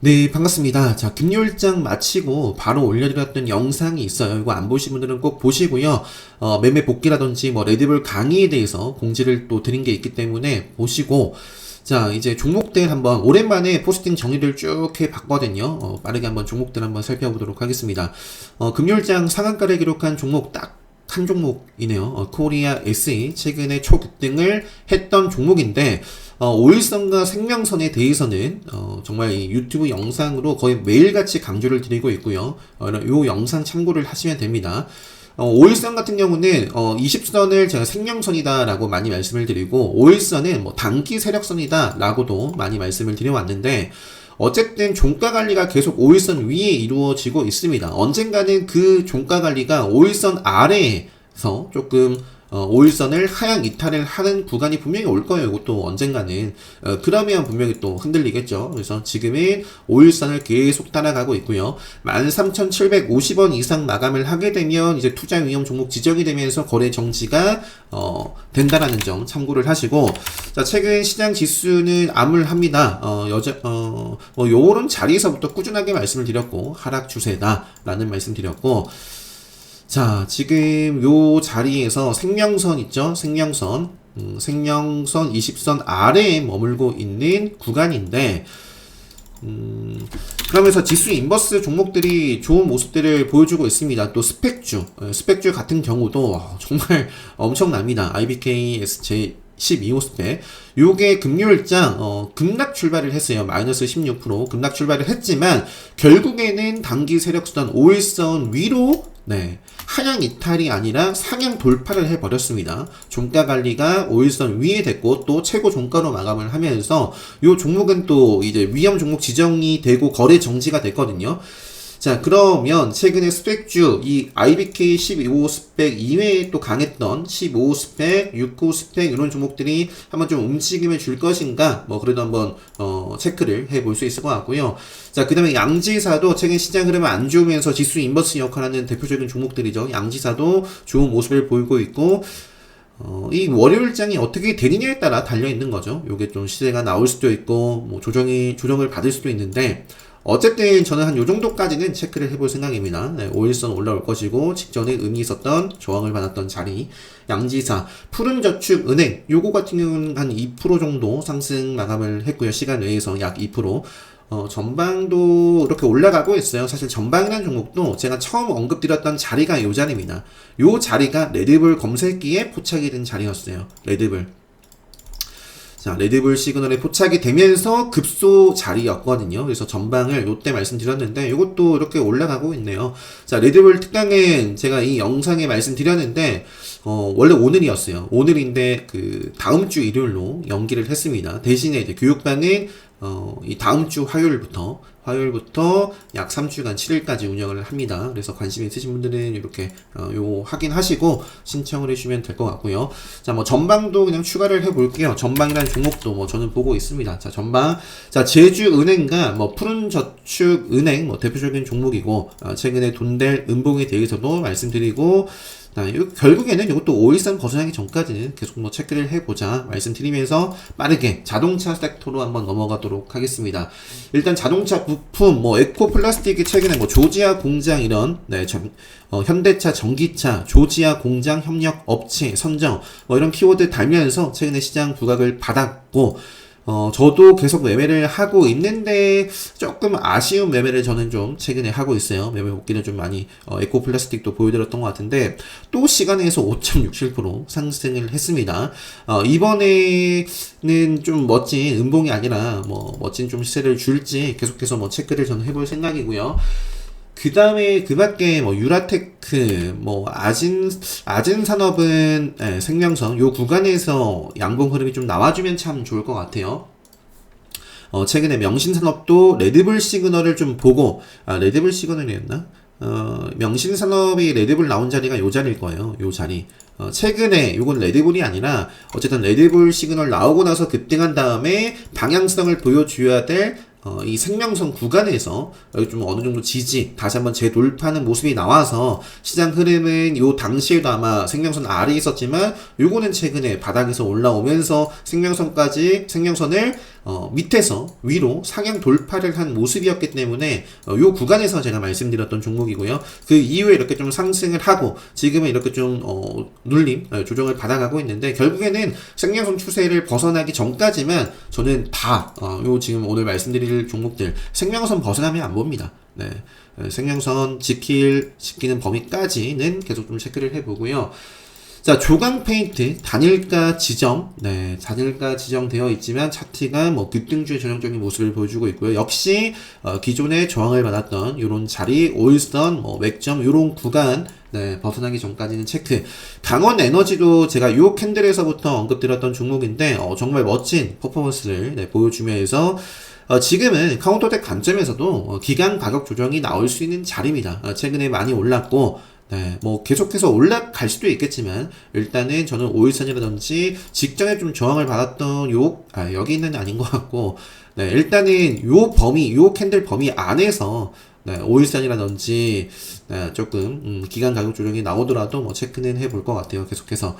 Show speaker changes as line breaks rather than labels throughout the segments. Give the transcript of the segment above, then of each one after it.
네, 반갑습니다. 자, 금요일장 마치고 바로 올려드렸던 영상이 있어요. 이거 안 보신 분들은 꼭 보시고요. 매매 복귀라든지 뭐 레드불 강의에 대해서 공지를 또 드린 게 있기 때문에 보시고, 자, 이제 종목들 한번 오랜만에 포스팅 정리를 쭉 해봤거든요. 빠르게 한번 종목들 한번 살펴보도록 하겠습니다. 금요일장 상한가를 기록한 종목 딱 한 종목이네요. 코리아 SE 최근에 초급등을 했던 종목인데, 오일선과 생명선에 대해서는 정말 이 유튜브 영상으로 거의 매일같이 강조를 드리고 있고요. 요 영상 참고를 하시면 됩니다. 오일선 같은 경우는 20선을 제가 생명선이다라고 많이 말씀을 드리고, 오일선은 뭐 단기 세력선이다라고도 많이 말씀을 드려왔는데, 어쨌든 종가 관리가 계속 5일선 위에 이루어지고 있습니다. 언젠가는 그 종가 관리가 5일선 아래에서 조금 5일선을 하향 이탈을 하는 구간이 분명히 올 거예요. 이것도 언젠가는. 그러면 분명히 또 흔들리겠죠. 그래서 지금은 5일선을 계속 따라가고 있고요. 13,750원 이상 마감을 하게 되면 이제 투자 위험 종목 지정이 되면서 거래 정지가 된다라는 점 참고를 하시고, 자, 최근 시장 지수는 암울합니다. 뭐 요런 자리에서부터 꾸준하게 말씀을 드렸고, 하락 추세다라는 말씀 드렸고, 자, 지금 요 자리에서 생명선 있죠? 생명선. 생명선 20선 아래에 머물고 있는 구간인데, 그러면서 지수 인버스 종목들이 좋은 모습들을 보여주고 있습니다. 또 스펙주 같은 경우도 정말 엄청납니다. IBK SJ 12호 스펙. 요게 금요일장, 급락 출발을 했어요. 마이너스 16% 급락 출발을 했지만, 결국에는 단기 세력선 5일선 위로, 네, 하향 이탈이 아니라 상향 돌파를 해버렸습니다. 종가 관리가 5일선 위에 됐고, 또 최고 종가로 마감을 하면서, 요 종목은 또 이제 위험 종목 지정이 되고 거래 정지가 됐거든요. 자, 그러면 최근에 스펙주, 이 IBK 12호 스펙 이외에 또 강했던 15호 스펙, 6호 스펙 이런 종목들이 한번 좀 움직임을 줄 것인가, 뭐 그래도 한번 체크를 해볼 수 있을 것 같고요. 자, 그 다음에 양지사도 최근 시장 흐름을 안 좋으면서 지수 인버스 역할하는 대표적인 종목들이죠. 양지사도 좋은 모습을 보이고 있고, 이 월요일장이 어떻게 되느냐에 따라 달려있는 거죠. 요게 좀 시세가 나올 수도 있고, 뭐 조정을 받을 수도 있는데, 어쨌든 저는 한 요 정도까지는 체크를 해볼 생각입니다. 네, 5일선 올라올 것이고, 직전에 의미 있었던 저항을 받았던 자리, 양지사, 푸른저축은행, 요거 같은 경우는 한 2% 정도 상승 마감을 했고요. 시간 외에서 약 2%. 전방도 이렇게 올라가고 있어요. 사실 전방이라는 종목도 제가 처음 언급드렸던 자리가 요 자리입니다. 요 자리가 레드불 검색기에 포착이 된 자리였어요. 레드불. 자, 레드불 시그널에 포착이 되면서 급소 자리였거든요. 그래서 전방을 요때 말씀드렸는데, 이것도 이렇게 올라가고 있네요. 자, 레드불 특강은 제가 이 영상에 말씀드렸는데, 원래 오늘이었어요. 오늘인데, 다음 주 일요일로 연기를 했습니다. 대신에 이제 교육반은, 이 다음 주 화요일부터 약 3주간 7일까지 운영을 합니다. 그래서 관심 있으신 분들은 이렇게 요 확인하시고 신청을 해주시면 될 것 같고요. 자, 뭐 전방도 그냥 추가를 해볼게요. 전방이라는 종목도 뭐 저는 보고 있습니다. 자, 전방, 자, 제주은행과 뭐 푸른저축은행 뭐 대표적인 종목이고, 최근에 돈될 음봉에 대해서도 말씀드리고, 결국에는 이것도 5일선 벗어나기 전까지는 계속 뭐 체크를 해보자 말씀드리면서 빠르게 자동차 섹터로 한번 넘어가도록 하겠습니다. 일단 자동차 부품, 뭐 에코 플라스틱이 최근에 뭐 조지아 공장 이런, 네, 현대차, 전기차, 조지아 공장 협력 업체 선정, 뭐 이런 키워드 달면서 최근에 시장 부각을 받았고, 저도 계속 매매를 하고 있는데, 조금 아쉬운 매매를 저는 좀 최근에 하고 있어요. 매매 복귀는 좀 많이, 에코 플라스틱도 보여드렸던 것 같은데, 또 시간에서 5.67% 상승을 했습니다. 이번에는 좀 멋진 음봉이 아니라, 뭐, 멋진 좀 시세를 줄지 계속해서 뭐 체크를 저는 해볼 생각이고요. 그 다음에 그 밖에 뭐 유라테크, 뭐 아진산업은, 예, 생명선 요 구간에서 양봉 흐름이 좀 나와주면 참 좋을 것 같아요. 최근에 명신산업도 레드불 시그널을 좀 보고, 레드불 시그널이었나? 명신산업이 레드불 나온 자리가 요 자리일 거예요. 요 자리. 최근에 요건 레드불이 아니라 어쨌든 레드불 시그널 나오고 나서 급등한 다음에 방향성을 보여줘야 될 이 생명선 구간에서 여기 좀 어느 정도 지지, 다시 한번 재돌파하는 모습이 나와서 시장 흐름은 요 당시에도 아마 생명선 아래에 있었지만 요거는 최근에 바닥에서 올라오면서 생명선을 밑에서 위로 상향 돌파를 한 모습이었기 때문에 요 구간에서 제가 말씀드렸던 종목이고요. 그 이후에 이렇게 좀 상승을 하고 지금은 이렇게 좀 눌림 조정을 받아가고 있는데 결국에는 생명선 추세를 벗어나기 전까지만 저는 다 요 지금 오늘 말씀드릴 종목들 생명선 벗어나면 안 봅니다. 네. 생명선 지키는 범위까지는 계속 좀 체크를 해보고요. 자, 조강 페인트 단일가 지정, 네, 단일가 지정되어 있지만 차트가 뭐 급등주의 전형적인 모습을 보여주고 있고요. 역시 기존에 저항을 받았던 이런 자리, 오일선, 뭐 맥점 이런 구간 네, 벗어나기 전까지는 체크. 강원 에너지도 제가 요 캔들에서부터 언급드렸던 종목인데 정말 멋진 퍼포먼스를 네, 보여주면서 지금은 카운터덱 관점에서도 기간 가격 조정이 나올 수 있는 자리입니다. 최근에 많이 올랐고 네, 뭐 계속해서 올라갈 수도 있겠지만 일단은 저는 오일선이라든지 직전에 좀 저항을 받았던 여기는 아닌 것 같고 네, 일단은 요 범위, 요 캔들 범위 안에서 네, 오일선이라든지 네, 조금 기간 가격 조정이 나오더라도 뭐 체크는 해볼 것 같아요. 계속해서.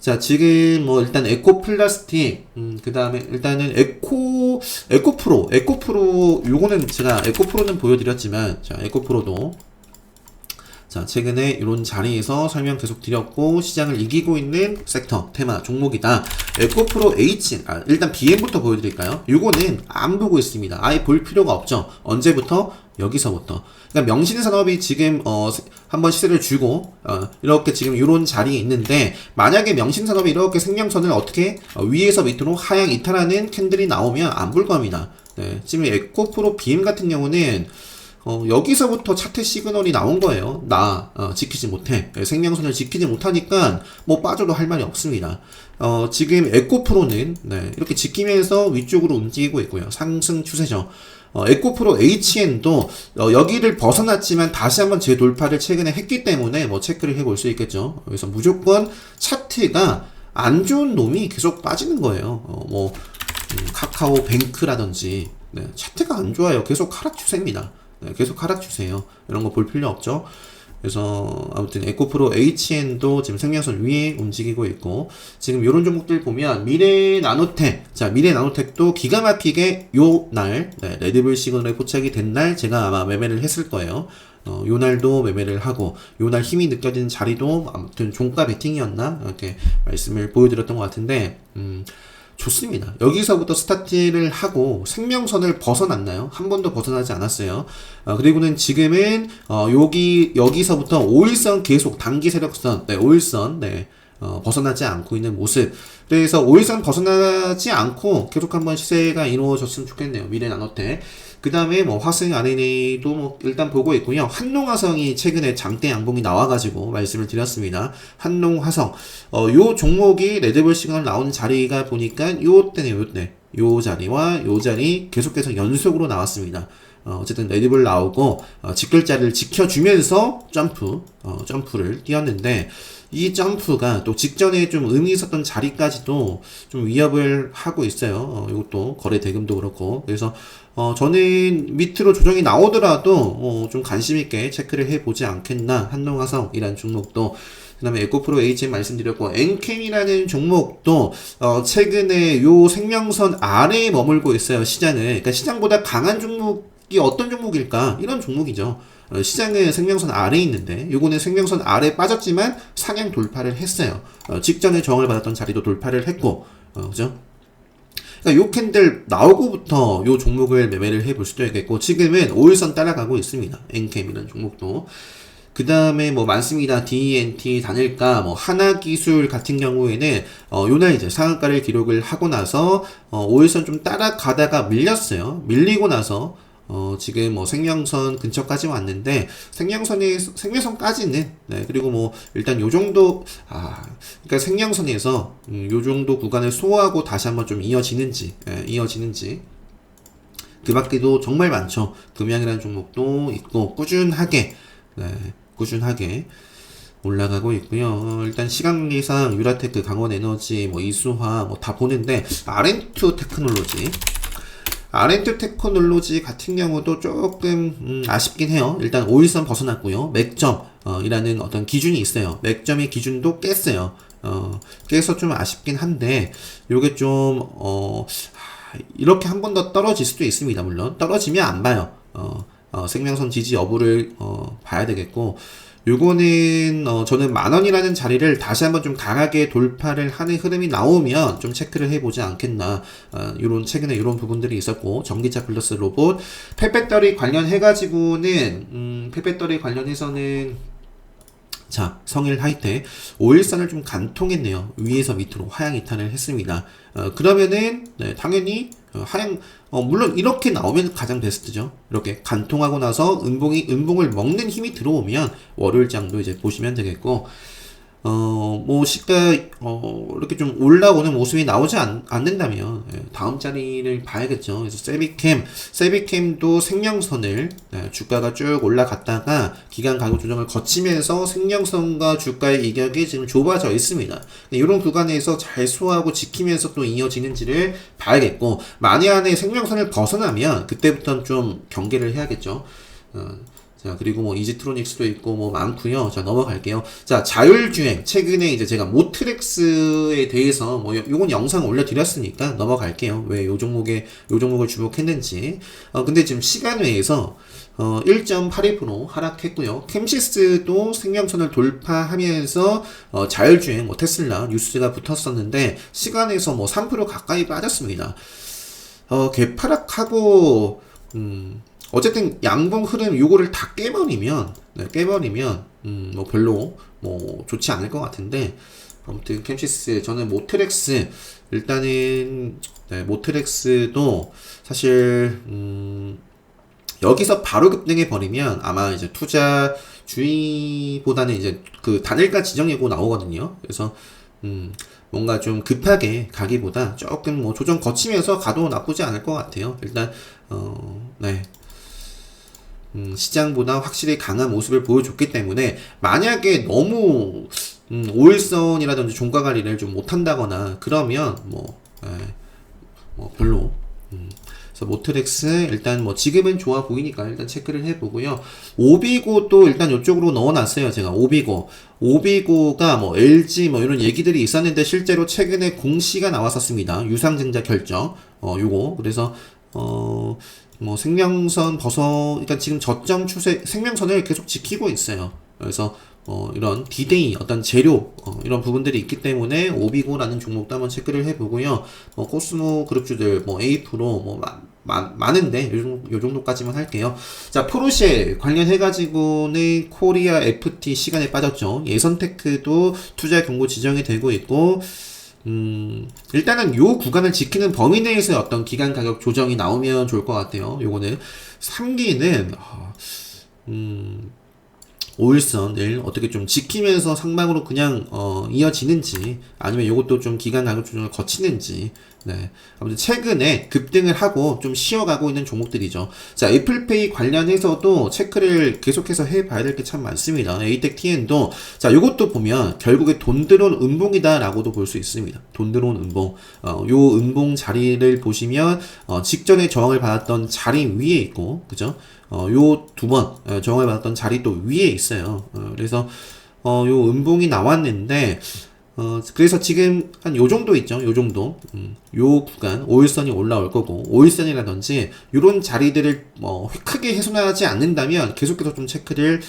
자, 지금 뭐 일단 에코 플라스틱, 그 다음에 일단은 에코프로 요거는 제가 에코프로는 보여드렸지만, 자, 에코프로도 자, 최근에 이런 자리에서 설명 계속 드렸고 시장을 이기고 있는 섹터 테마 종목이다. 에코프로 H 일단 BM부터 보여드릴까요? 요거는 안 보고 있습니다. 아예 볼 필요가 없죠. 언제부터? 여기서부터. 그러니까 명신산업이 지금 한번 시세를 주고 이렇게 지금 이런 자리에 있는데 만약에 명신산업이 이렇게 생명선을 어떻게 위에서 밑으로 하향 이탈하는 캔들이 나오면 안 볼 겁니다. 네, 지금 에코프로 BM 같은 경우는 여기서부터 차트 시그널이 나온 거예요. 지키지 못해. 생명선을 지키지 못하니까, 뭐, 빠져도 할 말이 없습니다. 지금 에코프로는, 네, 이렇게 지키면서 위쪽으로 움직이고 있고요. 상승 추세죠. 에코프로 HN도, 여기를 벗어났지만 다시 한번 재돌파를 최근에 했기 때문에 뭐, 체크를 해볼 수 있겠죠. 그래서 무조건 차트가 안 좋은 놈이 계속 빠지는 거예요. 카카오 뱅크라든지, 네, 차트가 안 좋아요. 계속 하락 추세입니다. 계속 하락 추세예요. 이런 거 볼 필요 없죠. 그래서 아무튼 에코프로 HN도 지금 생명선 위에 움직이고 있고 지금 이런 종목들 보면 미래나노텍 미래나노텍도 기가 막히게 요날 네, 레드불 시그널에 포착이 된 날 제가 아마 매매를 했을 거예요. 요 날도 매매를 하고 요 날 힘이 느껴지는 자리도 아무튼 종가 베팅이었나 이렇게 말씀을 보여드렸던 것 같은데 좋습니다. 여기서부터 스타트를 하고 생명선을 벗어났나요? 한 번도 벗어나지 않았어요. 그리고는 지금은 여기서부터 5일선 계속 단기 세력선, 네, 5일선, 네, 벗어나지 않고 있는 모습. 그래서 5일선 벗어나지 않고 계속 한번 시세가 이루어졌으면 좋겠네요. 미래나노텍. 그 다음에 뭐 화승 RNA도 뭐 일단 보고 있고요. 한농화성이 최근에 장대 양봉이 나와가지고 말씀을 드렸습니다. 한농화성. 요 종목이 레드불 시그널 나오는 자리가 보니까 요 자리와 요 자리 계속해서 연속으로 나왔습니다. 어쨌든 레드불 나오고 직결자를 지켜주면서 점프를 뛰었는데 이 점프가 또 직전에 좀 의미 있었던 자리까지도 좀 위협을 하고 있어요. 이것도 거래 대금도 그렇고. 그래서 저는 밑으로 조정이 나오더라도 좀 관심 있게 체크를 해보지 않겠나. 한농화성이라는 종목도. 그 다음에 에코프로 HM 말씀드렸고 엔캠이라는 종목도 최근에 요 생명선 아래에 머물고 있어요. 시장을. 그러니까 시장보다 강한 종목이 어떤 종목일까? 이런 종목이죠. 시장은 생명선 아래에 있는데 요거는 생명선 아래에 빠졌지만 상향 돌파를 했어요. 직전에 저항을 받았던 자리도 돌파를 했고 그죠? 그러니까 요 캔들 나오고부터 요 종목을 매매를 해볼 수도 있겠고 지금은 5일선 따라가고 있습니다. 엔캠이라는 종목도. 그 다음에 뭐 많습니다. DNT, 단일가, 뭐 하나기술 같은 경우에는 요날 이제 상한가를 기록을 하고 나서 5일선 좀 따라가다가 밀렸어요. 밀리고 나서 지금 뭐 생명선 근처까지 왔는데 생명선까지는 네, 그리고 뭐 일단 요 정도 그러니까 생명선에서 요 정도 구간을 소화하고 다시 한번 좀 이어지는지 그 밖에도 정말 많죠. 금양이라는 종목도 있고 꾸준하게 올라가고 있고요. 일단 시간계상 유라테크, 강원에너지, 뭐 이수화 뭐 다 보는데 R&2 테크놀로지 같은 경우도 조금 아쉽긴 해요. 일단 5일선 벗어났고요. 맥점이라는 어떤 기준이 있어요. 맥점의 기준도 깼어요. 깨서 좀 아쉽긴 한데 요게 좀 이렇게 한 번 더 떨어질 수도 있습니다. 물론 떨어지면 안 봐요. 생명선 지지 여부를 봐야 되겠고, 요거는 저는 10,000원이라는 자리를 다시 한번 좀 강하게 돌파를 하는 흐름이 나오면 좀 체크를 해보지 않겠나. 요런 최근에 이런 부분들이 있었고, 전기차 플러스 로봇 펫배터리 관련해가지고는 펫배터리 관련해서는 자, 성일 하이텍 5일선을 좀 간통했네요. 위에서 밑으로 하향 이탈을 했습니다. 그러면은 네, 당연히 하향 물론 이렇게 나오면 가장 베스트죠. 이렇게 간통하고 나서 음봉을 먹는 힘이 들어오면 월요일장도 이제 보시면 되겠고, 뭐 시가 이렇게 좀 올라오는 모습이 나오지 않는다면 다음 자리를 봐야겠죠. 그래서 세비캠도 생명선을 주가가 쭉 올라갔다가 기간 가격 조정을 거치면서 생명선과 주가의 이격이 지금 좁아져 있습니다. 이런 구간에서 잘 소화하고 지키면서 또 이어지는지를 봐야겠고, 만약에 생명선을 벗어나면 그때부터는 좀 경계를 해야겠죠. 자, 그리고 뭐 이지트로닉스도 있고 뭐 많고요. 자, 넘어갈게요. 자, 자율주행. 최근에 이제 제가 모트렉스에 대해서 뭐 요건 영상 올려드렸으니까 넘어갈게요. 왜 요 종목을 주목했는지. 근데 지금 시간 외에서 1.82% 하락했고요. 캠시스도 생명선을 돌파하면서 자율주행 뭐 테슬라 뉴스가 붙었었는데 시간에서 뭐 3% 가까이 빠졌습니다. 개파락하고 어쨌든 양봉 흐름 요거를 다 깨버리면 뭐 별로 뭐 좋지 않을 것 같은데, 아무튼 캠시스 저는 모트렉스 일단은 모트렉스도 사실 여기서 바로 급등해 버리면 아마 이제 투자 주의보다는 이제 그 단일가 지정예고 나오거든요. 그래서 뭔가 좀 급하게 가기보다 조금 뭐 조정 거치면서 가도 나쁘지 않을 것 같아요. 일단 시장보다 확실히 강한 모습을 보여줬기 때문에, 만약에 너무 5일선이라든지 종가 관리를 좀 못한다거나 그러면 뭐 별로. 그래서 모트렉스 일단 뭐 지금은 좋아 보이니까 일단 체크를 해보고요. 오비고 또 일단 이쪽으로 넣어놨어요. 제가 오비고가 뭐 LG 뭐 이런 얘기들이 있었는데 실제로 최근에 공시가 나왔었습니다. 유상증자 결정. 요거 그래서 뭐 생명선 그러니까 지금 저점 추세 생명선을 계속 지키고 있어요. 그래서 이런 디데이 어떤 재료 이런 부분들이 있기 때문에 오비고라는 종목도 한번 체크를 해보고요. 코스모 그룹주들 뭐 A-프로 뭐 많은데 요 정도까지만 할게요. 자, 포르쉐 관련해가지고는 코리아 FT 시간에 빠졌죠. 예선테크도 투자 경고 지정이 되고 있고, 일단은 요 구간을 지키는 범위 내에서 어떤 기간 가격 조정이 나오면 좋을 것 같아요. 요거는 3기는 5일선을 어떻게 좀 지키면서 상방으로 그냥 이어지는지, 아니면 요것도 좀 기간 가격 조정을 거치는지. 네, 아무튼 최근에 급등을 하고 좀 쉬어가고 있는 종목들이죠. 자, 애플페이 관련해서도 체크를 계속해서 해봐야 될 게 참 많습니다. 에이텍 TN도 자, 요것도 보면 결국에 돈 들어온 음봉이다라고도 볼 수 있습니다. 돈 들어온 음봉. 요 음봉 자리를 보시면 직전에 저항을 받았던 자리 위에 있고, 그죠? 요 두 번 저항을 받았던 자리 또 위에 있어요. 그래서 요 음봉이 나왔는데, 그래서 지금 한 요 정도 있죠. 요 정도. 요 구간 5일선이 올라올 거고, 5일선이라든지 요런 자리들을 크게 훼손하지 않는다면 계속해서 좀 체크를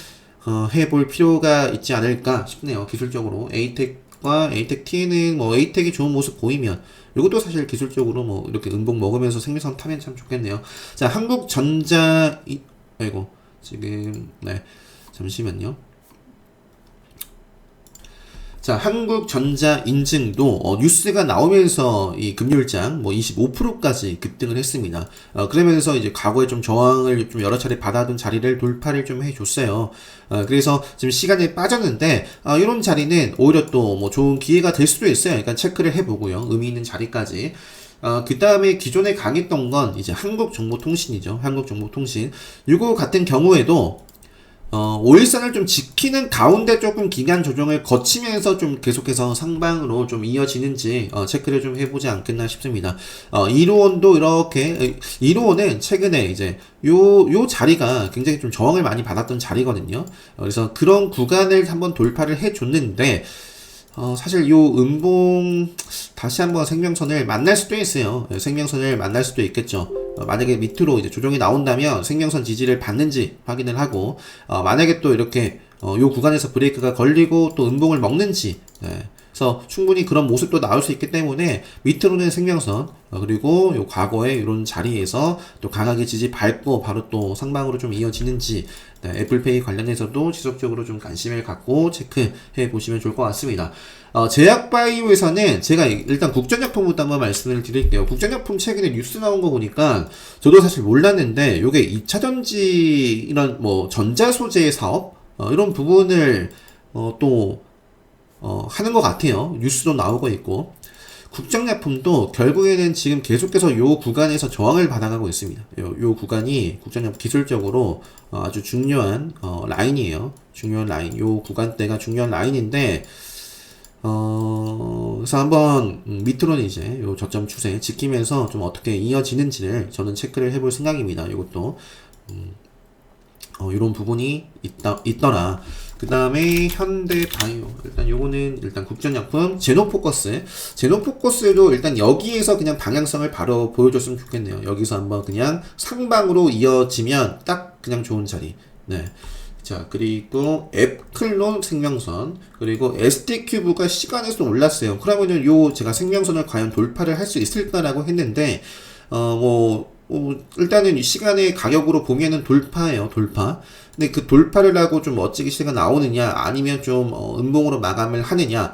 해볼 필요가 있지 않을까 싶네요. 기술적으로 에이텍과 에이텍 T는 뭐 에이텍이 좋은 모습 보이면 이것도 사실 기술적으로 뭐 이렇게 음봉 먹으면서 생명선 타면 참 좋겠네요. 자, 한국전자 아이고 지금 잠시만요. 자, 한국전자 인증도 뉴스가 나오면서 이 금요일장 뭐 25%까지 급등을 했습니다. 그러면서 이제 과거에 좀 저항을 좀 여러 차례 받아둔 자리를 돌파를 좀 해줬어요. 그래서 지금 시간이 빠졌는데 이런 자리는 오히려 또 뭐 좋은 기회가 될 수도 있어요. 그러니까 체크를 해보고요. 의미 있는 자리까지. 그 다음에 기존에 강했던 건 이제 한국정보통신이죠. 한국정보통신. 이거 같은 경우에도 5일선을 좀 지키는 가운데 조금 기간 조정을 거치면서 좀 계속해서 상방으로 좀 이어지는지 체크를 좀 해보지 않겠나 싶습니다. 1호원도 이렇게 1호원은 최근에 이제 요 자리가 굉장히 좀 저항을 많이 받았던 자리거든요. 그래서 그런 구간을 한번 돌파를 해줬는데 사실 요 음봉 다시 한번 생명선을 만날 수도 있어요. 생명선을 만날 수도 있겠죠. 만약에 밑으로 이제 조정이 나온다면 생명선 지지를 받는지 확인을 하고, 만약에 또 이렇게 요 구간에서 브레이크가 걸리고 또 음봉을 먹는지, 그래서 충분히 그런 모습도 나올 수 있기 때문에 밑으로는 생명선, 그리고 요 과거에 이런 자리에서 또 강하게 지지 밟고 바로 또 상방으로 좀 이어지는지, 애플페이 관련해서도 지속적으로 좀 관심을 갖고 체크해 보시면 좋을 것 같습니다. 제약바이오에서는 제가 일단 국전약품부터 한번 말씀을 드릴게요. 국전약품 최근에 뉴스 나온 거 보니까 저도 사실 몰랐는데 요게 2차전지 이런 뭐 전자소재 사업 이런 부분을 하는 것 같아요. 뉴스도 나오고 있고. 국정약품도 결국에는 지금 계속해서 요 구간에서 저항을 받아가고 있습니다. 요 구간이 국정약품 기술적으로 아주 중요한 라인이에요. 중요한 라인. 요 구간대가 중요한 라인인데 그래서 한번 밑으로는 이제 요 저점 추세 지키면서 좀 어떻게 이어지는지를 저는 체크를 해볼 생각입니다. 요것도 이런 부분이 있더라. 그 다음에 현대바이오. 일단 요거는 일단 국전약품, 제노포커스도 일단 여기에서 그냥 방향성을 바로 보여줬으면 좋겠네요. 여기서 한번 그냥 상방으로 이어지면 딱 그냥 좋은 자리. 네. 자, 그리고 앱클론 생명선, 그리고 ST큐브가 시간에서 올랐어요. 그러면은 제가 생명선을 과연 돌파를 할 수 있을까라고 했는데, 일단은 이 시간의 가격으로 보면은 돌파예요, 돌파. 근데 그 돌파를 하고 좀 멋지게 시세가 나오느냐, 아니면 좀, 음봉으로 마감을 하느냐,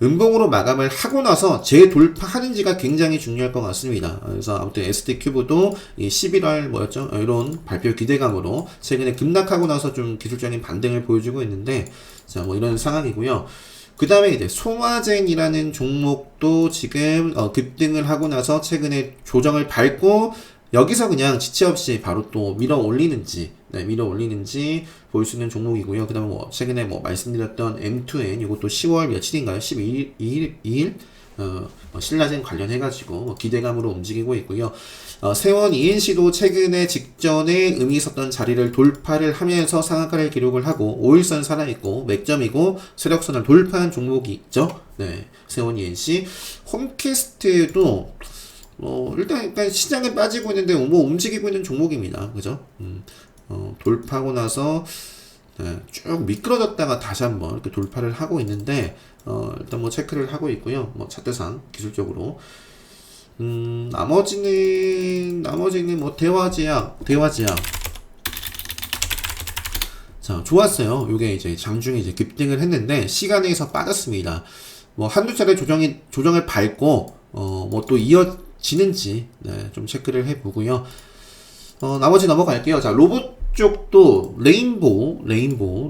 음봉으로 마감을 하고 나서 재돌파하는지가 굉장히 중요할 것 같습니다. 그래서 아무튼 ST큐브도 이 11월 뭐였죠? 이런 발표 기대감으로 최근에 급락하고 나서 좀 기술적인 반등을 보여주고 있는데, 자, 뭐 이런 상황이고요. 그 다음에 이제 송화젠이라는 종목도 지금 급등을 하고 나서 최근에 조정을 밟고 여기서 그냥 지체 없이 바로 또 밀어 올리는지 볼 수 있는 종목이고요. 그 다음에 뭐 최근에 뭐 말씀드렸던 M2N 이것도 10월 며칠인가요? 12일 신라젠 관련해가지고 뭐 기대감으로 움직이고 있고요. 세원 ENC도 최근에 직전에 의미 있었던 자리를 돌파를 하면서 상한가를 기록을 하고 5일선 살아있고 맥점이고 세력선을 돌파한 종목이 있죠. 네, 세원 ENC. 홈캐스트도 일단 시장에 빠지고 있는데 뭐 움직이고 있는 종목입니다. 그죠? 돌파하고 나서 쭉 미끄러졌다가 다시 한번 이렇게 돌파를 하고 있는데 일단 뭐 체크를 하고 있고요. 뭐 차트상 기술적으로 나머지는 뭐 대화제약 자, 좋았어요. 요게 이제 장중에 이제 급등을 했는데 시간에서 빠졌습니다. 뭐 한두 차례 조정을 밟고 뭐 또 이어지는지 좀 체크를 해 보고요. 나머지 넘어갈게요. 자, 로봇 쪽도 레인보우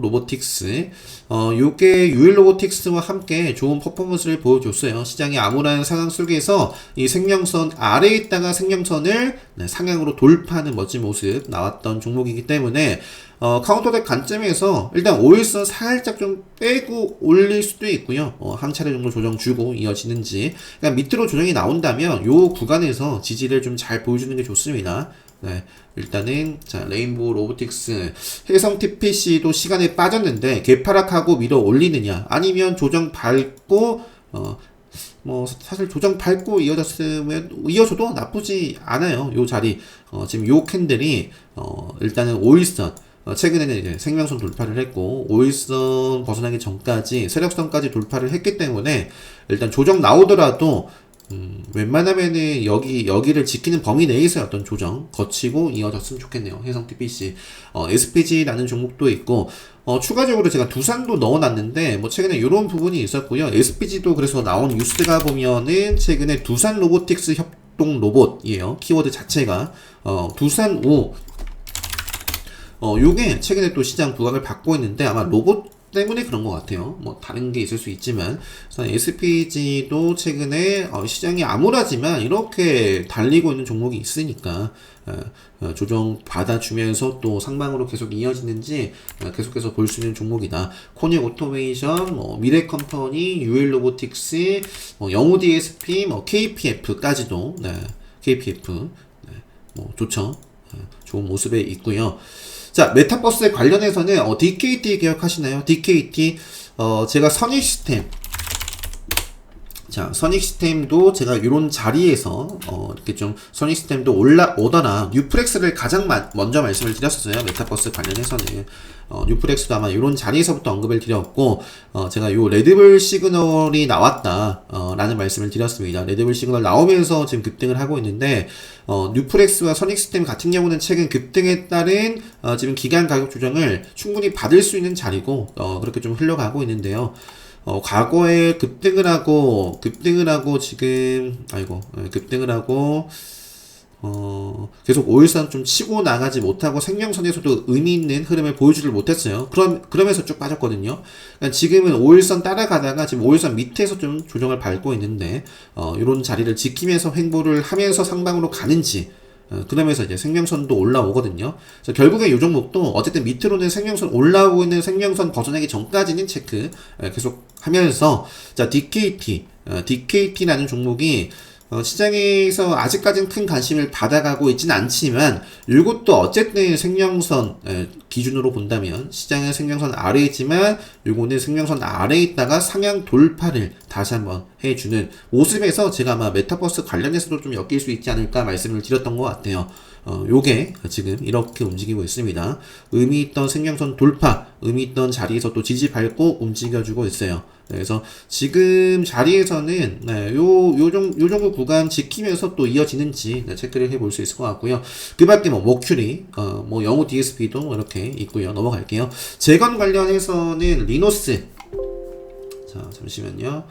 로보틱스 요게 유일 로보틱스와 함께 좋은 퍼포먼스를 보여줬어요. 시장이 암울한 상황 속에서 이 생명선 아래에 있다가 생명선을 상향으로 돌파하는 멋진 모습 나왔던 종목이기 때문에 카운터덱 관점에서 일단 5일선 살짝 좀 빼고 올릴 수도 있고요. 한 차례 정도 조정 주고 이어지는지. 그러니까 밑으로 조정이 나온다면 요 구간에서 지지를 좀 잘 보여주는 게 좋습니다. 네, 일단은 자 레인보우 로보틱스, 해성 TPC도 시간에 빠졌는데 개파락하고 밀어 올리느냐, 아니면 조정 밟고 뭐 사실 조정 밟고 이어져도 나쁘지 않아요. 요 자리 지금 요 캔들이 일단은 5일선 최근에는 이제 생명선 돌파를 했고 5일선 벗어나기 전까지 세력선까지 돌파를 했기 때문에 일단 조정 나오더라도 웬만하면은 여기를 지키는 범위 내에서의 어떤 조정 거치고 이어졌으면 좋겠네요. 해성 TPC, SPG라는 종목도 있고, 추가적으로 제가 두산도 넣어놨는데, 뭐 최근에 이런 부분이 있었고요. SPG도 그래서 나온 뉴스가 보면은 최근에 두산 로보틱스 협동 로봇이에요. 키워드 자체가, 두산우, 요게 최근에 또 시장 부각을 받고 있는데 아마 로봇 때문에 그런 것 같아요. 뭐 다른 게 있을 수 있지만 SPG도 최근에 시장이 암울하지만 이렇게 달리고 있는 종목이 있으니까 조정 받아주면서 또 상방으로 계속 이어지는지 계속해서 볼 수 있는 종목이다. 코닉 오토메이션, 뭐 미래컴퍼니, 유일로보틱스, 영우 DSP, 뭐 KPF까지도 KPF 뭐 좋죠. 좋은 모습에 있고요. 자, 메타버스에 관련해서는 DKT 기억하시나요? DKT 제가 선익시스템, 자, 선익시스템도 제가 이런 자리에서 이렇게 좀 선익시스템도 올라오더라. 뉴프렉스를 가장 먼저 말씀을 드렸었어요. 메타버스 관련해서는 뉴프렉스도 아마 이런 자리에서부터 언급을 드렸고, 제가 요 레드불 시그널이 나왔다 라는 말씀을 드렸습니다. 레드불 시그널 나오면서 지금 급등을 하고 있는데, 뉴프렉스와 선익시스템 같은 경우는 최근 급등에 따른 지금 기간 가격 조정을 충분히 받을 수 있는 자리고, 그렇게 좀 흘러가고 있는데요. 과거에 급등을 하고 지금, 급등을 하고, 계속 5일선 좀 치고 나가지 못하고 생명선에서도 의미 있는 흐름을 보여주질 못했어요. 그러면서 쭉 빠졌거든요. 그러니까 지금은 5일선 따라가다가 지금 5일선 밑에서 좀 조정을 밟고 있는데, 이런 자리를 지키면서 횡보를 하면서 상방으로 가는지, 그러면서 이제 생명선도 올라오거든요. 그래서 결국에 이 종목도 어쨌든 밑으로는 생명선 올라오고 있는 생명선 벗어나기 전까지는 체크 계속 하면서, 자, DKT라는 종목이 시장에서 아직까지는 큰 관심을 받아가고 있지는 않지만, 이것도 어쨌든 생명선 기준으로 본다면 시장은 생명선 아래에 있지만 요거는 생명선 아래에 있다가 상향 돌파를 다시 한번 해주는 모습에서 제가 아마 메타버스 관련해서도 좀 엮일 수 있지 않을까 말씀을 드렸던 것 같아요. 요게 지금 이렇게 움직이고 있습니다. 의미 있던 생명선 돌파, 의미 있던 자리에서 또 지지 밟고 움직여주고 있어요. 그래서 지금 자리에서는 요 정도 구간 지키면서 또 이어지는지 체크를 해볼 수 있을 것 같고요. 그 밖에 뭐 머큐리, 뭐 영우 DSP도 이렇게 있고요. 넘어갈게요. 재건 관련해서는 리노스, 자 잠시만요.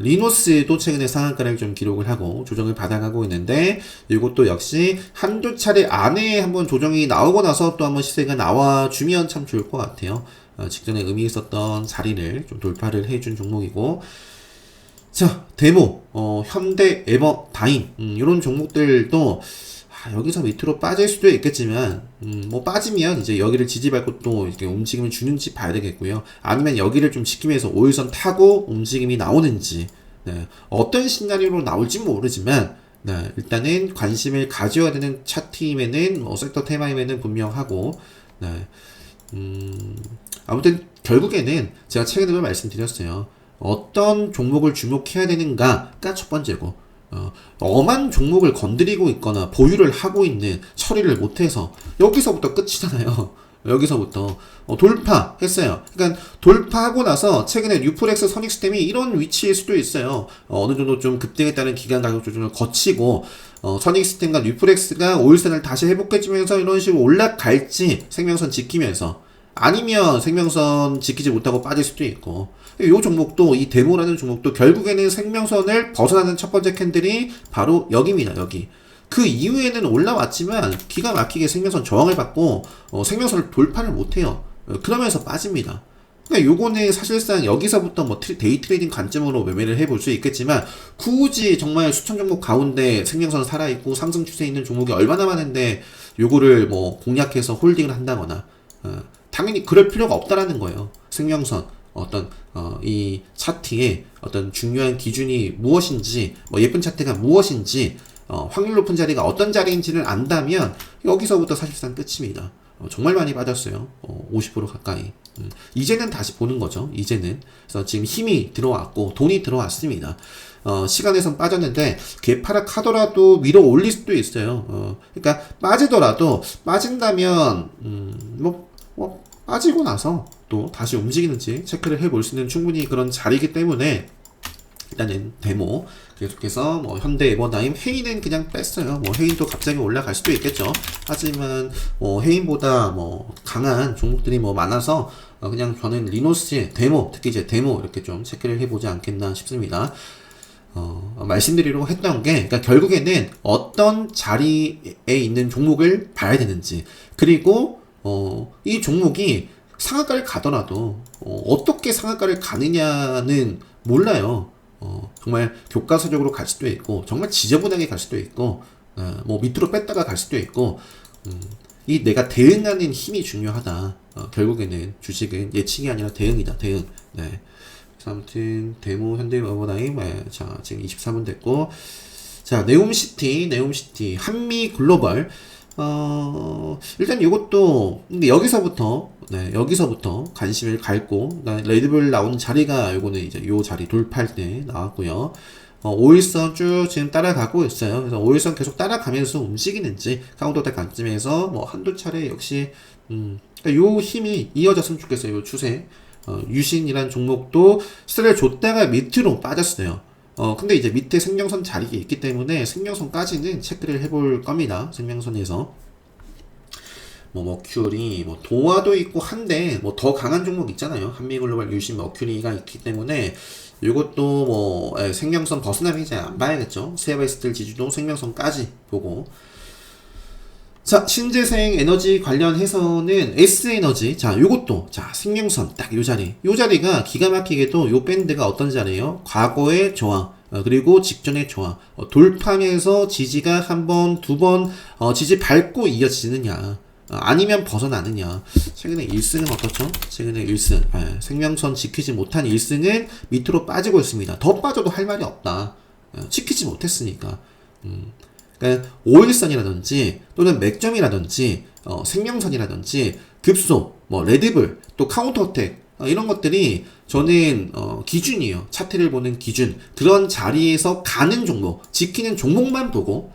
리노스도 최근에 상한가를 좀 기록을 하고 조정을 받아가고 있는데, 이것도 역시 한두 차례 안에 한번 조정이 나오고 나서 또 한번 시세가 나와주면 참 좋을 것 같아요. 직전에 의미 있었던 자리를 좀 돌파를 해준 종목이고, 자, 데모, 현대, 에버다임, 이런 종목들도 여기서 밑으로 빠질 수도 있겠지만, 뭐 빠지면 이제 여기를 지지밟고 또 이렇게 움직임을 주는지 봐야 되겠고요. 아니면 여기를 좀 지키면서 5일선 타고 움직임이 나오는지, 네, 어떤 시나리오로 나올지 모르지만, 네, 일단은 관심을 가져야 되는 차트임에는, 섹터 테마임에는 분명하고, 네, 아무튼 결국에는 제가 최근에 말씀드렸어요. 어떤 종목을 주목해야 되는가가 첫 번째고, 엄한 종목을 건드리고 있거나 보유를 하고 있는, 처리를 못해서 여기서부터 끝이잖아요. 여기서부터 돌파했어요. 그러니까 돌파하고 나서 최근에 뉴프렉스 선익시스템이 이런 위치일 수도 있어요. 어느 정도 좀 급등에 따른 기간 가격 조정을 거치고 선익시스템과 뉴프렉스가 5일선을 다시 회복해주면서 이런 식으로 올라갈지, 생명선 지키면서, 아니면 생명선 지키지 못하고 빠질 수도 있고, 이 종목도, 이 데모라는 종목도 결국에는 생명선을 벗어나는 첫 번째 캔들이 바로 여기입니다. 여기. 그 이후에는 올라왔지만 기가 막히게 생명선 저항을 받고 생명선을 돌파를 못해요. 그러면서 빠집니다. 그러니까 요거는 사실상 여기서부터 뭐 데이 트레이딩 관점으로 매매를 해볼 수 있겠지만, 굳이 정말 수천 종목 가운데 생명선 살아있고 상승 추세에 있는 종목이 얼마나 많은데 요거를 뭐 공략해서 홀딩을 한다거나, 당연히 그럴 필요가 없다라는 거예요. 생명선, 어떤 이 차트의 어떤 중요한 기준이 무엇인지, 뭐 예쁜 차트가 무엇인지, 확률 높은 자리가 어떤 자리인지를 안다면 여기서부터 사실상 끝입니다. 정말 많이 빠졌어요. 50% 가까이. 이제는 다시 보는 거죠. 이제는. 그래서 지금 힘이 들어왔고 돈이 들어왔습니다. 시간에선 빠졌는데 개파락하더라도 위로 올릴 수도 있어요. 그러니까 빠지더라도, 빠진다면 빠지고 나서 또 다시 움직이는지 체크를 해볼 수 있는 충분히 그런 자리이기 때문에, 일단은 데모 계속해서 뭐 현대, 에버다임, 해인은 그냥 뺐어요. 뭐 해인도 갑자기 올라갈 수도 있겠죠. 하지만 해인보다 뭐 강한 종목들이 뭐 많아서 그냥 저는 리노스의 데모, 특히 이제 데모 이렇게 좀 체크를 해보지 않겠나 싶습니다. 말씀드리려고 했던 게, 그러니까 결국에는 어떤 자리에 있는 종목을 봐야 되는지, 그리고 이 종목이 상한가를 가더라도 어떻게 상한가를 가느냐는 몰라요. 정말 교과서적으로 갈 수도 있고, 정말 지저분하게 갈 수도 있고, 뭐 밑으로 뺐다가 갈 수도 있고, 이 내가 대응하는 힘이 중요하다. 결국에는 주식은 예측이 아니라 대응이다. 대응. 네. 아무튼 데모, 현대, 에버다임, 자 지금 24분 됐고, 자 네옴시티, 한미 글로벌. 일단 이것도, 근데 여기서부터 네, 여기서부터 관심을 갖고, 레드불 나오는 자리가 요거는 이제 요 자리 돌파할 때 나왔고요. 5일선 쭉 지금 따라가고 있어요. 그래서 5일선 계속 따라가면서 움직이는지, 카운터대 관점에서 뭐 한두 차례 역시, 그러니까 요 힘이 이어졌으면 좋겠어요. 요 추세. 유신이란 종목도 스트레를 줬다가 밑으로 빠졌어요. 근데 이제 밑에 생명선 자리가 있기 때문에 생명선까지는 체크를 해볼 겁니다. 생명선에서. 뭐 머큐리, 뭐 동화도 있고 한데 뭐 더 강한 종목 있잖아요. 한미글로벌 유신 머큐리가 있기 때문에 이것도 뭐 생명선 벗어나면 이제 안 봐야겠죠. 세바이스틀 지주도 생명선까지 보고. 자, 신재생 에너지 관련해서는 S에너지. 자, 요것도, 자, 생명선, 딱 요 자리. 요 자리가 기가 막히게도 요 밴드가 어떤 자리예요? 과거의 저항, 그리고 직전의 저항. 돌파하면서 지지가 한 번, 두 번, 지지 밟고 이어지느냐. 아니면 벗어나느냐. 최근에 1승은 어떻죠? 최근에 1승. 생명선 지키지 못한 1승은 밑으로 빠지고 있습니다. 더 빠져도 할 말이 없다. 지키지 못했으니까. 그러니까 5일선이라든지 또는 맥점이라든지 생명선이라든지 급소, 뭐 레드불, 또 카운터어택 이런 것들이 저는 기준이에요. 차트를 보는 기준. 그런 자리에서 가는 종목, 지키는 종목만 보고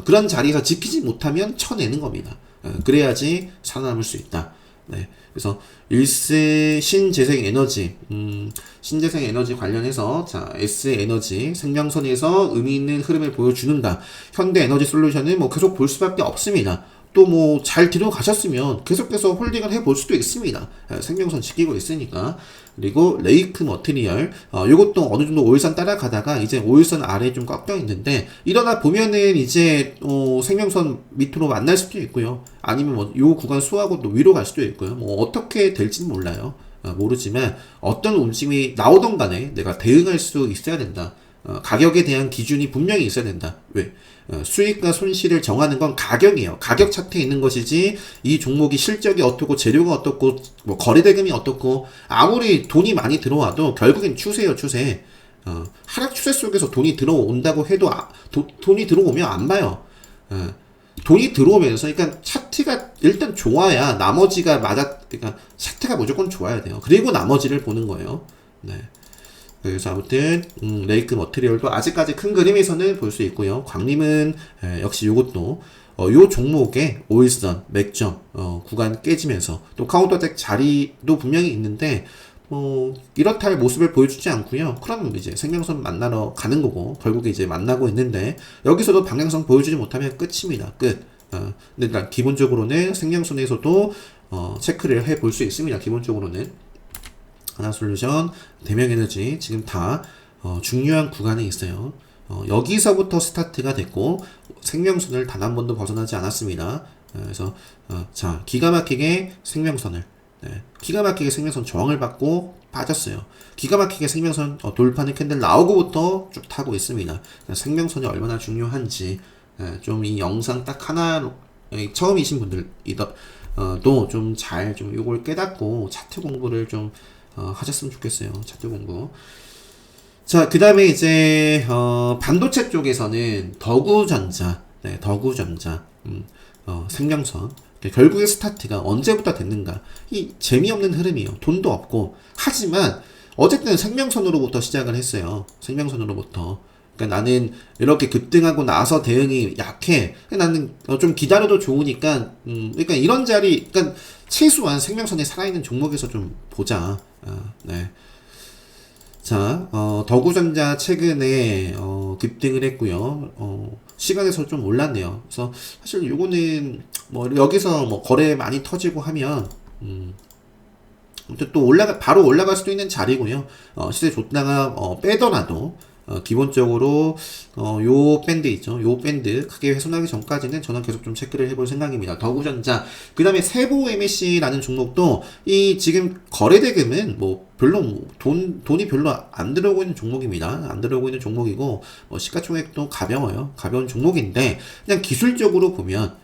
그런 자리에서 지키지 못하면 쳐내는 겁니다. 그래야지 살아남을 수 있다. 네. 그래서 신재생 에너지, 신재생 에너지 관련해서 자 S에너지 생명선에서 의미 있는 흐름을 보여주는다. 현대에너지 솔루션은 뭐 계속 볼 수밖에 없습니다. 또 뭐 잘 들어가셨으면 계속해서 홀딩을 해볼 수도 있습니다. 생명선 지키고 있으니까. 그리고 레이크 머티리얼, 요것도 어느 정도 5일선 따라가다가 이제 5일선 아래에 좀 꺾여 있는데, 이러다 보면은 이제, 생명선 밑으로 만날 수도 있고요. 아니면 뭐, 요 구간 수하고 또 위로 갈 수도 있고요. 뭐, 어떻게 될지는 몰라요. 모르지만, 어떤 움직임이 나오던 간에 내가 대응할 수 있어야 된다. 가격에 대한 기준이 분명히 있어야 된다. 왜? 수익과 손실을 정하는 건 가격이에요. 가격 차트에 있는 것이지 이 종목이 실적이 어떻고 재료가 어떻고 뭐 거래대금이 어떻고 아무리 돈이 많이 들어와도 결국엔 추세예요. 추세. 하락 추세 속에서 돈이 들어온다고 해도 돈이 들어오면 안 봐요. 돈이 들어오면서 그러니까 차트가 일단 좋아야 나머지가 그러니까 차트가 무조건 좋아야 돼요. 그리고 나머지를 보는 거예요. 네. 그래서 아무튼 레이크 머티리얼도 아직까지 큰 그림에서는 볼 수 있고요. 광림은 역시 요것도 요 종목의 5일선 맥점 구간 깨지면서 또 카운터택 자리도 분명히 있는데 이렇다 할 모습을 보여주지 않고요. 그럼 이제 생명선 만나러 가는 거고 결국에 이제 만나고 있는데 여기서도 방향성 보여주지 못하면 끝입니다. 끝. 근데 일단 기본적으로는 생명선에서도 체크를 해볼 수 있습니다. 기본적으로는. 하나솔루션, 대명에너지 지금 다 중요한 구간에 있어요. 여기서부터 스타트가 됐고 생명선을 단 한 번도 벗어나지 않았습니다. 그래서 자 기가 막히게 생명선을 기가 막히게 생명선 저항을 받고 빠졌어요. 기가 막히게 생명선 돌파는 캔들 나오고부터 쭉 타고 있습니다. 생명선이 얼마나 중요한지 좀 이 영상 딱 하나 처음이신 분들 또 좀 잘 좀 요걸 깨닫고 차트 공부를 좀 하셨으면 좋겠어요. 차트 공부. 자, 그 다음에 이제, 반도체 쪽에서는 덕우전자, 생명선. 결국에 스타트가 언제부터 됐는가. 이 재미없는 흐름이에요. 돈도 없고. 하지만, 어쨌든 생명선으로부터 시작을 했어요. 생명선으로부터. 그러니까 나는 이렇게 급등하고 나서 대응이 약해. 나는 좀 기다려도 좋으니까, 그러니까 이런 자리, 그러니까 최소한 생명선에 살아있는 종목에서 좀 보자. 네. 자, 덕우전자 최근에, 급등을 했고요. 시간에서 좀 올랐네요. 그래서 사실 요거는 뭐 여기서 뭐 거래 많이 터지고 하면, 또 바로 올라갈 수도 있는 자리고요. 시세 좋다가, 빼더라도, 기본적으로 요 밴드 있죠. 요 밴드 크게 훼손하기 전까지는 저는 계속 좀 체크를 해볼 생각입니다. 덕우전자. 그 다음에 세보 MSC라는 종목도 이 지금 거래대금은 뭐 별로 돈이 별로 안 들어오고 있는 종목입니다. 안 들어오고 있는 종목이고 시가총액도 가벼워요. 가벼운 종목인데 그냥 기술적으로 보면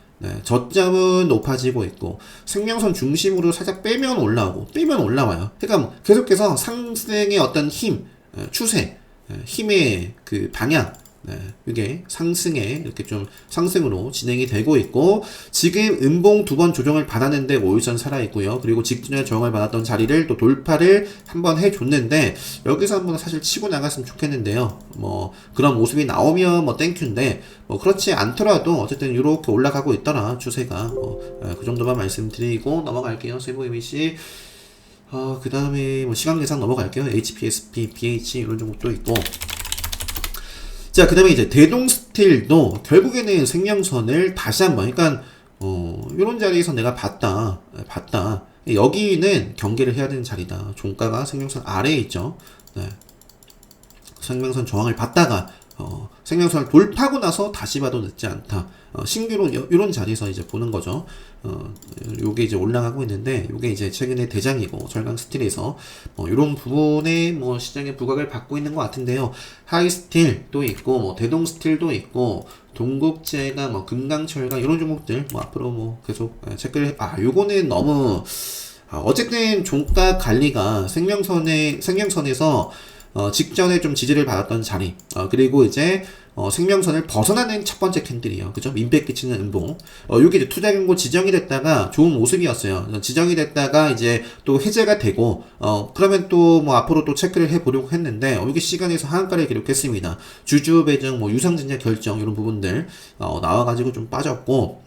저점은 높아지고 있고 생명선 중심으로 살짝 빼면 올라와요. 그러니까 계속해서 상승의 어떤 힘, 추세 힘의 그 방향 네, 이게 상승에 이렇게 좀 상승으로 진행이 되고 있고, 지금 음봉 두 번 조정을 받았는데 5일선 살아있고요. 그리고 직전에 조정을 받았던 자리를 또 돌파를 한번 해줬는데, 여기서 한번 사실 치고 나갔으면 좋겠는데요. 뭐 그런 모습이 나오면 뭐 땡큐인데, 뭐 그렇지 않더라도 어쨌든 이렇게 올라가고 있더라 추세가. 그 정도만 말씀드리고 넘어갈게요. 세부 이미지. 그 다음에 뭐 시간 계산 넘어갈게요. HPSP, BH 이런 종목도 있고. 자, 그 다음에 이제 대동스틸도 결국에는 생명선을 다시 한번, 그러니까, 이런 자리에서 내가 봤다. 여기는 경계를 해야 되는 자리다. 종가가 생명선 아래에 있죠. 네. 생명선 저항을 받다가, 생명선을 돌파하고 나서 다시 봐도 늦지 않다. 신규로 이런 자리에서 이제 보는 거죠. 요게 이제 올라가고 있는데, 요게 이제 최근에 대장이고, 절강 스틸에서, 이런 부분에 뭐 시장의 부각을 받고 있는 것 같은데요. 하이 스틸도 있고, 뭐 대동 스틸도 있고, 동국제가 뭐 금강철강 이런 종목들, 뭐 앞으로 뭐 계속 체크를, 요거는 너무, 어쨌든 종가 관리가 생명선에서 직전에 좀 지지를 받았던 자리, 그리고 이제 생명선을 벗어나는 첫 번째 캔들이요. 그죠? 민폐 끼치는 음봉. 요게 이제 투자 경고 지정이 됐다가 좋은 모습이었어요. 지정이 됐다가 이제 또 해제가 되고, 그러면 또 뭐 앞으로 또 체크를 해보려고 했는데, 여기 시간에서 하한가를 기록했습니다. 주주 배정, 뭐 유상증자 결정, 이런 부분들, 나와가지고 좀 빠졌고,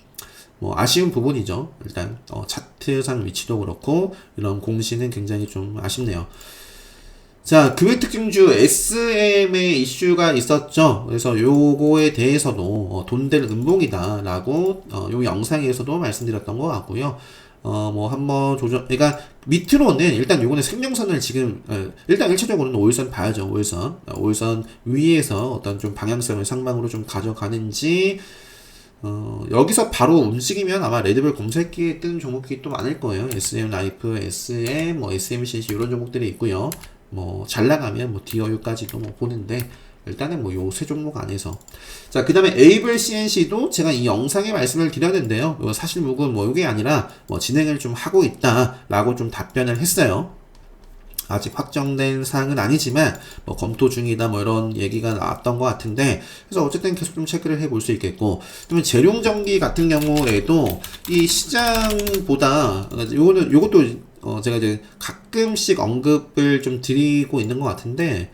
뭐 아쉬운 부분이죠. 일단, 차트상 위치도 그렇고, 이런 공시는 굉장히 좀 아쉽네요. 자, 금융특징주 SM의 이슈가 있었죠. 그래서 요거에 대해서도 돈 될 음봉이다라고 요 영상에서도 말씀드렸던 것 같고요. 뭐 한번 그러니까 밑으로는 일단 요거는 생명선을 지금 일단 1차적으로는 5일선 봐야죠. 5일선 위에서 어떤 좀 방향성을 상방으로 좀 가져가는지, 여기서 바로 움직이면 아마 레드벨 검색기에 뜨는 종목이 또 많을 거예요. SM 라이프, SM, 뭐 SMCC 이런 종목들이 있고요. 뭐 잘 나가면 뭐 디어유까지도 뭐 보는데, 일단은 뭐 요 세 종목 안에서. 자, 그 다음에 에이블 CNC도 제가 이 영상에 말씀을 드렸는데요. 사실 뭐 이게 아니라 뭐 진행을 좀 하고 있다라고 좀 답변을 했어요. 아직 확정된 사항은 아니지만 뭐 검토 중이다 뭐 이런 얘기가 나왔던 것 같은데, 그래서 어쨌든 계속 좀 체크를 해볼 수 있겠고, 그러면 재룡전기 같은 경우에도 이 시장보다 요것도 제가 이제 가끔씩 언급을 좀 드리고 있는 것 같은데,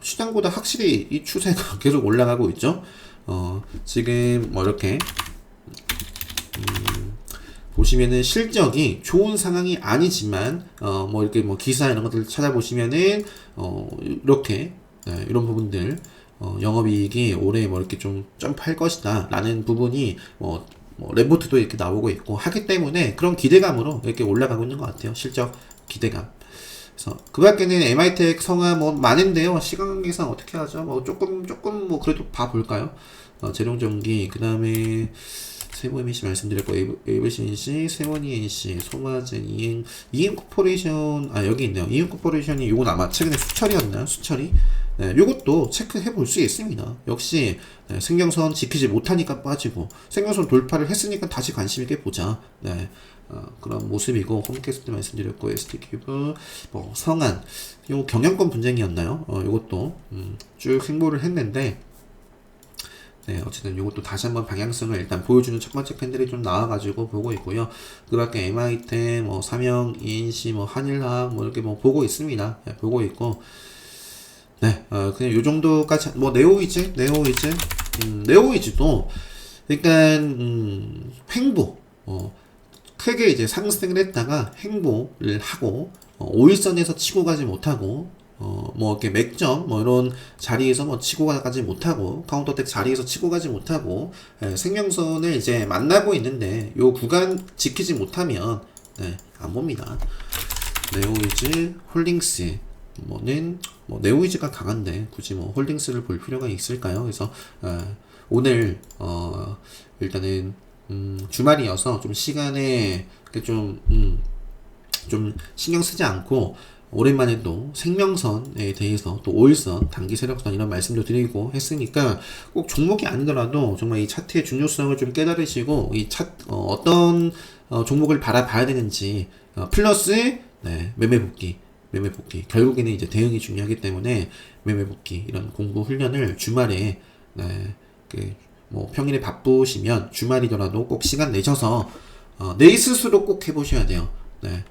시장보다 확실히 이 추세가 계속 올라가고 있죠. 지금 뭐 이렇게 보시면은 실적이 좋은 상황이 아니지만, 뭐 이렇게 뭐 기사 이런 것들을 찾아보시면은, 이렇게, 이런 부분들, 영업이익이 올해 뭐 이렇게 좀 점프할 것이다 라는 부분이 뭐 레포트도 이렇게 나오고 있고 하기 때문에, 그런 기대감으로 이렇게 올라가고 있는 것 같아요. 실적 기대감. 그래서 그 밖에는 MI텍 성화 뭐 많은데요. 시간 관계상 어떻게 하죠? 뭐 조금 뭐 그래도 봐볼까요? 재룡전기, 그 다음에 세모 MNC 말씀드렸고, 에이블CNC, 세모니 NC, 소마젠, 이행 코퍼레이션, 여기 있네요. 이행 코퍼레이션이 요건 아마 최근에 수철이었나요? 수철이? 네, 요것도 체크해 볼 수 있습니다. 역시, 생명선 지키지 못하니까 빠지고, 생명선 돌파를 했으니까 다시 관심 있게 보자. 네, 그런 모습이고, 홈캐스트 말씀드렸고, ST큐브, 뭐, 성안, 요 경영권 분쟁이었나요? 요것도, 쭉 행보를 했는데, 네, 어쨌든 이것도 다시 한번 방향성을 일단 보여주는 첫 번째 캔들이 좀 나와가지고 보고 있고요. 그 밖에 MI텍, 뭐, 삼영, ENC, 뭐, 한일학, 뭐, 이렇게 뭐, 보고 있습니다. 네, 보고 있고. 네, 그냥 요 정도까지, 뭐, 네오이즈도, 일단, 횡보, 크게 이제 상승을 했다가 횡보를 하고, 5일선에서 치고 가지 못하고, 뭐, 이렇게 맥점, 뭐, 이런 자리에서 뭐, 치고 가지 못하고, 카운터텍 자리에서 치고 가지 못하고, 생명선을 이제 만나고 있는데, 요 구간 지키지 못하면, 안 봅니다. 네오이즈, 홀딩스, 뭐, 네오이즈가 강한데, 굳이 뭐, 홀딩스를 볼 필요가 있을까요? 그래서, 오늘, 일단은, 주말이어서 좀 시간에, 좀 신경 쓰지 않고, 오랜만에 또 생명선에 대해서 또 5일선, 단기 세력선 이런 말씀도 드리고 했으니까, 꼭 종목이 아니더라도 정말 이 차트의 중요성을 좀 깨달으시고, 이 어떤 종목을 바라봐야 되는지, 플러스 매매 복귀. 결국에는 이제 대응이 중요하기 때문에 매매 복귀 이런 공부 훈련을 주말에 네, 뭐 평일에 바쁘시면 주말이더라도 꼭 시간 내셔서 내일 스스로 꼭 해보셔야 돼요. 네.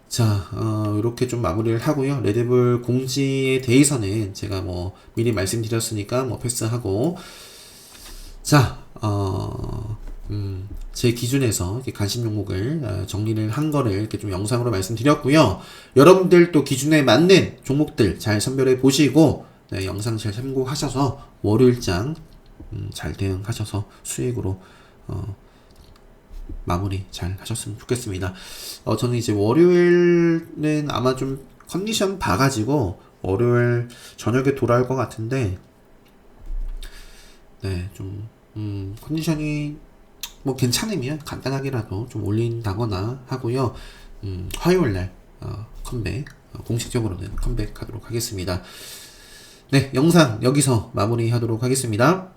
자, 이렇게 좀 마무리를 하고요. 레드불 공지에 대해서는 제가 뭐 미리 말씀드렸으니까 뭐 패스하고, 자, 제 기준에서 이렇게 관심 종목을 정리를 한 거를 이렇게 좀 영상으로 말씀드렸고요. 여러분들 또 기준에 맞는 종목들 잘 선별해 보시고, 네, 영상 잘 참고하셔서 월요일장 잘 대응하셔서 수익으로 마무리 잘 하셨으면 좋겠습니다. 저는 이제 월요일은 아마 좀 컨디션 봐가지고 월요일 저녁에 돌아올 것 같은데, 네, 좀, 컨디션이 뭐 괜찮으면 간단하게라도 좀 올린다거나 하고요. 화요일날, 컴백, 공식적으로는 컴백하도록 하겠습니다. 네, 영상 여기서 마무리하도록 하겠습니다.